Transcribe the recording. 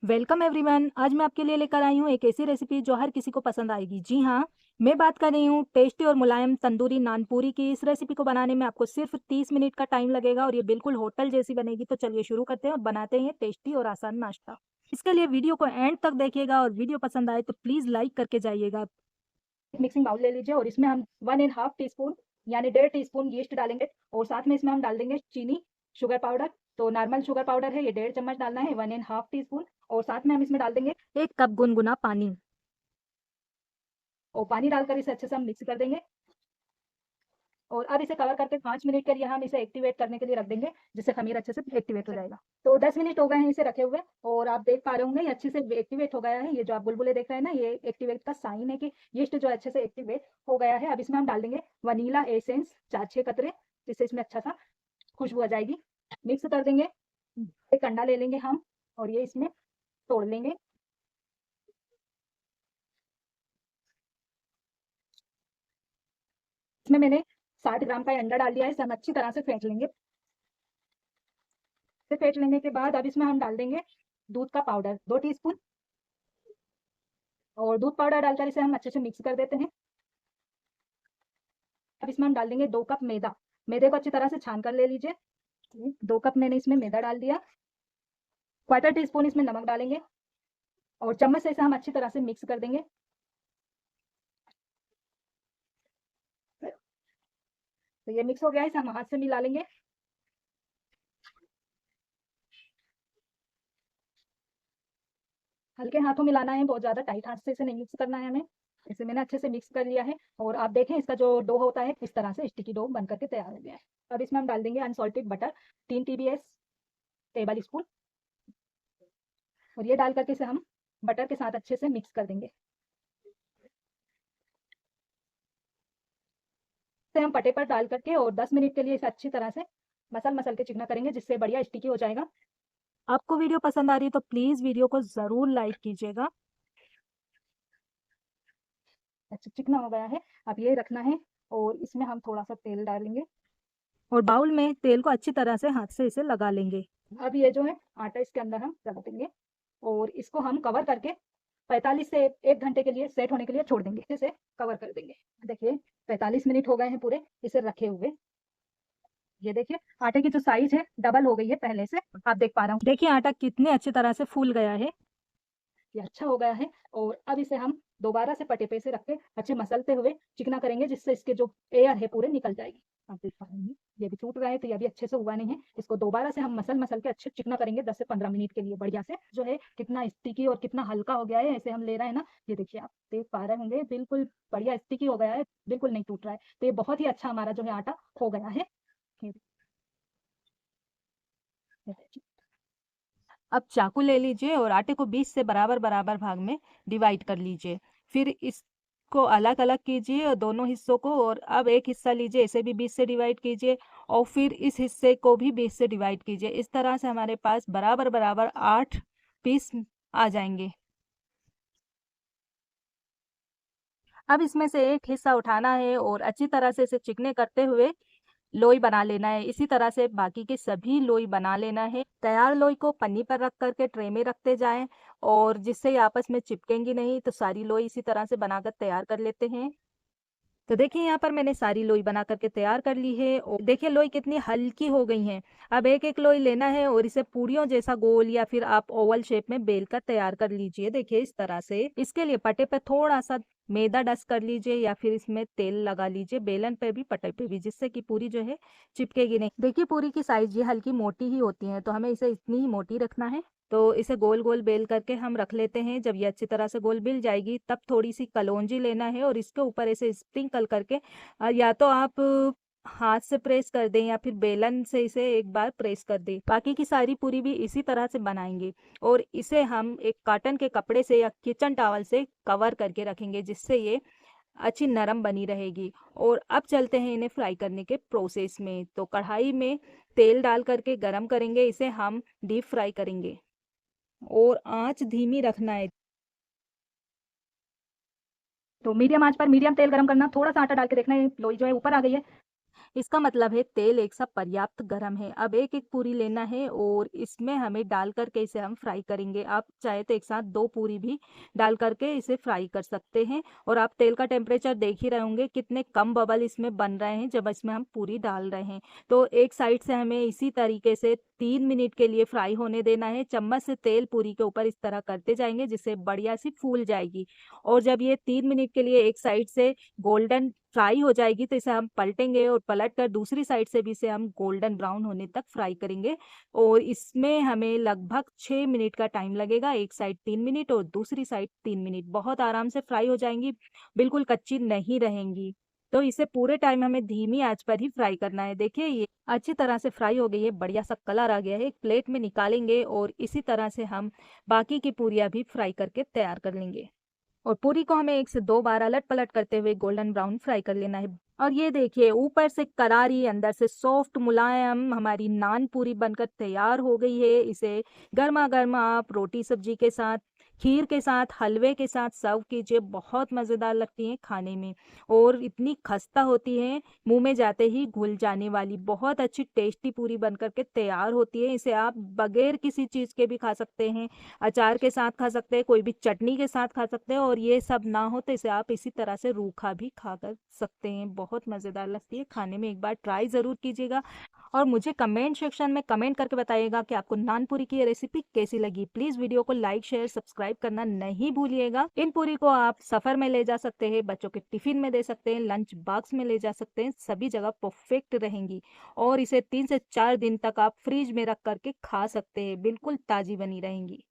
Welcome everyone. आज मैं आपके लिए लेकर आई हूँ एक ऐसी रेसिपी जो हर किसी को पसंद आएगी। जी हाँ, मैं बात कर रही हूँ टेस्टी और मुलायम तंदूरी नान पूरी की। इस रेसिपी को बनाने में आपको सिर्फ 30 मिनट का टाइम लगेगा और ये बिल्कुल होटल जैसी बनेगी। तो चलिए शुरू करते हैं और बनाते हैं टेस्टी और आसान नाश्ता। इसके लिए वीडियो को एंड तक देखिएगा और वीडियो पसंद आए तो प्लीज़ लाइक करके जाइएगा। एक मिक्सिंग बाउल ले लीजिए और इसमें हम 1.5 टीस्पून यानी 1.5 टीस्पून यीस्ट डालेंगे और साथ में इसमें हम डाल देंगे चीनी, शुगर पाउडर। तो नॉर्मल शुगर पाउडर है, ये 1.5 चम्मच डालना है, 1.5 टीस्पून। और साथ में हम इसमें डाल देंगे 1 कप गुनगुना पानी और पानी डालकर इसे अच्छे से हम मिक्स कर देंगे। और अब इसे कवर करके 5 मिनट के लिए हम इसे एक्टिवेट करने के लिए रख देंगे, जिससे खमीर अच्छे से एक्टिवेट हो जाएगा। तो 10 मिनट हो गए हैं इसे रखे हुए और आप देख पा रहे होंगे ये अच्छे से एक्टिवेट हो गया है। ये जो आप बुलबुले देख रहे हैं ना, ये एक्टिवेट का साइन है कि यीस्ट जो अच्छे से एक्टिवेट हो गया है। अब इसमें हम डाल देंगे वनीला एसेंस 4-6 कतरे, जिससे इसमें अच्छा सा खुशबू आ जाएगी। मिक्स कर देंगे। एक अंडा ले लेंगे हम और ये इसमें तोड़ लेंगे। इसमें मैंने 60 ग्राम का अंडा डाल दिया है। इसे हम अच्छी तरह से फेंट लेंगे। इसे फेंट लेने के बाद अब इसमें हम डाल देंगे दूध का पाउडर 2 टीस्पून और दूध पाउडर डालकर इसे हम अच्छे से मिक्स कर देते हैं। अब इसमें हम डाल देंगे 2 कप मैदा। मैदे को अच्छी तरह से छान कर ले लीजिए। 2 कप मैंने इसमें मैदा डाल दिया। क्वार्टर टी स्पून इसमें नमक डालेंगे और चम्मच से इसे हम अच्छी तरह से मिक्स कर देंगे। तो ये मिक्स हो गया है, इसे हम हाथ से मिला लेंगे। हल्के हाथों मिलाना है, बहुत ज़्यादा टाइट हाथ से इसे नहीं मिक्स करना है हमें। इसे मैंने अच्छे से मिक्स कर लिया है और आप देखें इसका जो डो होता है इस तरह से स्टिकी डो बन करके तैयार हो गया है। अब इसमें हम डाल देंगे unsalted butter 3 TBS table spoon और ये डाल करके इसे हम बटर के साथ अच्छे से मिक्स कर देंगे। इसे हम पटे पर डाल करके और 10 मिनट के लिए इसे अच्छी तरह से मसल मसल के चिकना करेंगे, जिससे बढ़िया स्टिकी हो जाएगा। आपको वीडियो पसंद आ रही है तो प्लीज़ वीडियो को ज़रूर लाइक कीजिएगा। अच्छा चिकना हो गया है, अब ये रखना है और इसमें हम थोड़ा सा तेल डालेंगे और बाउल में तेल को अच्छी तरह से हाथ से इसे लगा लेंगे। अब ये जो है आटा इसके अंदर हम रख देंगे और इसको हम कवर करके 45 से 1 घंटे के लिए सेट होने के लिए छोड़ देंगे। इसे कवर कर देंगे। देखिए 45 मिनट हो गए हैं पूरे इसे रखे हुए। ये देखिए आटे की जो साइज है डबल हो गई है पहले से, आप देख पा रहा हूँ। देखिए आटा कितने अच्छी तरह से फूल गया है। ये अच्छा हो गया है और अब इसे हम दोबारा से पटे पे से रख के अच्छे मसलते हुए चिकना करेंगे, जिससे इसके जो एयर है पूरे निकल जाएगी। आप देख पा रहे हैं ये भी टूट रहा है, तो ये भी अच्छे से हुआ नहीं है। इसको दोबारा से हम मसल मसल के अच्छे चिकना करेंगे 10 से 15 मिनट के लिए बढ़िया से। जो है कितना स्टिकी और कितना हल्का हो गया है, ऐसे हम ले रहे हैं ना, ये देखिए आप देख पा रहे होंगे बिल्कुल बढ़िया स्टिकी हो गया है, बिल्कुल नहीं टूट रहा है। तो ये बहुत ही अच्छा हमारा जो है आटा हो गया है। अब चाकू ले लीजिए और आटे को 20 से बराबर बराबर भाग में डिवाइड कर लीजिए। फिर इसको अलग अलग कीजिए और दोनों हिस्सों को, और अब एक हिस्सा लीजिए, इसे भी 20 से डिवाइड कीजिए और फिर इस हिस्से को भी 20 से डिवाइड कीजिए। इस तरह से हमारे पास बराबर बराबर 8 पीस आ जाएंगे। अब इसमें से एक हिस्सा उठाना है और अच्छी तरह से इसे चिकने करते हुए लोई बना लेना है। इसी तरह से बाकी के सभी लोई बना लेना है। तैयार लोई को पन्नी पर रख करके ट्रे में रखते जाएं और जिससे ये आपस में चिपकेंगी नहीं। तो सारी लोई इसी तरह से बनाकर तैयार कर लेते हैं। तो देखिए यहाँ पर मैंने सारी लोई बना करके तैयार कर ली है और देखिए लोई कितनी हल्की हो गई हैं। अब एक एक लोई लेना है और इसे पूरियों जैसा गोल या फिर आप ओवल शेप में बेल कर तैयार कर लीजिए। देखिए इस तरह से। इसके लिए पटे पे थोड़ा सा मैदा डस्ट कर लीजिए या फिर इसमें तेल लगा लीजिए, बेलन पे भी पटे पे भी, जिससे कि पूरी जो है चिपकेगी नहीं। देखिए पूरी की साइज ये हल्की मोटी ही होती है, तो हमें इसे इतनी ही मोटी रखना है। तो इसे गोल गोल बेल करके हम रख लेते हैं। जब ये अच्छी तरह से गोल बेल जाएगी तब थोड़ी सी कलौंजी लेना है और इसके ऊपर ऐसे स्प्रिंकल करके या तो आप हाथ से प्रेस कर दें या फिर बेलन से इसे एक बार प्रेस कर दें। बाकी की सारी पूरी भी इसी तरह से बनाएंगे और इसे हम एक कॉटन के कपड़े से या किचन टॉवल से कवर करके रखेंगे, जिससे ये अच्छी नरम बनी रहेगी। और अब चलते हैं इन्हें फ्राई करने के प्रोसेस में। तो कढ़ाई में तेल डाल करके गरम करेंगे, इसे हम डीप फ्राई करेंगे और आंच धीमी रखना है। तो मीडियम आंच पर मीडियम तेल गरम करना, थोड़ा सा आटा डाल के देखना है लोई जो है ऊपर आ गई है। इसका मतलब है तेल एक साथ पर्याप्त गर्म है। अब एक-एक पूरी लेना है और इसमें हमें डाल कर के इसे हम फ्राई करेंगे। आप चाहे तो एक साथ 2 पूरी भी डाल कर के इसे फ्राई कर सकते हैं और आप तेल का टेम्परेचर देख ही रहे होंगे कितने कम बबल इसमें बन रहे हैं जब इसमें हम पूरी डाल रहे हैं। तो एक साइड से हमें इसी तरीके से 3 मिनट के लिए फ्राई होने देना है। चम्मच से तेल पूरी के ऊपर इस तरह करते जाएँगे जिससे बढ़िया सी फूल जाएगी और जब ये 3 मिनट के लिए एक साइड से गोल्डन फ्राई हो जाएगी तो इसे हम पलटेंगे और पलट कर दूसरी साइड से भी इसे हम गोल्डन ब्राउन होने तक फ्राई करेंगे और इसमें हमें लगभग 6 मिनट का टाइम लगेगा। एक साइड 3 मिनट और दूसरी साइड 3 मिनट। बहुत आराम से फ्राई हो जाएँगी, बिल्कुल कच्ची नहीं रहेंगी। तो इसे पूरे टाइम हमें धीमी आँच पर ही फ्राई करना है। देखिए ये अच्छी तरह से फ्राई हो गई है, बढ़िया-सा कलर आ गया है। एक प्लेट में निकालेंगे और इसी तरह से हम बाकी की पूरियाँ भी फ्राई करके तैयार कर लेंगे। और पूरी को हमें 1 से 2 बार अलट-पलट करते हुए गोल्डन ब्राउन फ्राई कर लेना है। और ये देखिए ऊपर से करारी, अंदर से सॉफ्ट मुलायम हमारी नान पूरी बनकर तैयार हो गई है। इसे गरमा-गरम आप रोटी सब्जी के साथ, खीर के साथ, हलवे के साथ सर्व कीजिए। बहुत मज़ेदार लगती हैं खाने में और इतनी खस्ता होती हैं, मुँह में जाते ही घुल जाने वाली। बहुत अच्छी टेस्टी पूरी बनकर के तैयार होती है। इसे आप बगैर किसी चीज़ के भी खा सकते हैं। अचार के साथ खा सकते हैं, कोई भी चटनी के साथ खा सकते हैं और ये सब ना हो तो इसे आप इसी तरह से रूखा भी खा कर सकते हैं। बहुत मज़ेदार लगती है खाने में, एक बार ट्राई ज़रूर कीजिएगा और मुझे कमेंट सेक्शन में कमेंट करके बताइएगा कि आपको नान पूरी की ये रेसिपी कैसी लगी। प्लीज़ वीडियो को लाइक, शेयर, सब्सक्राइब करना नहीं भूलिएगा। इन पूरी को आप सफ़र में ले जा सकते हैं, बच्चों के टिफ़िन में दे सकते हैं, लंच बॉक्स में ले जा सकते हैं, सभी जगह परफेक्ट रहेंगी और इसे 3 से 4 दिन तक आप फ्रिज में रख कर के खा सकते हैं, बिल्कुल ताज़ी बनी रहेंगी।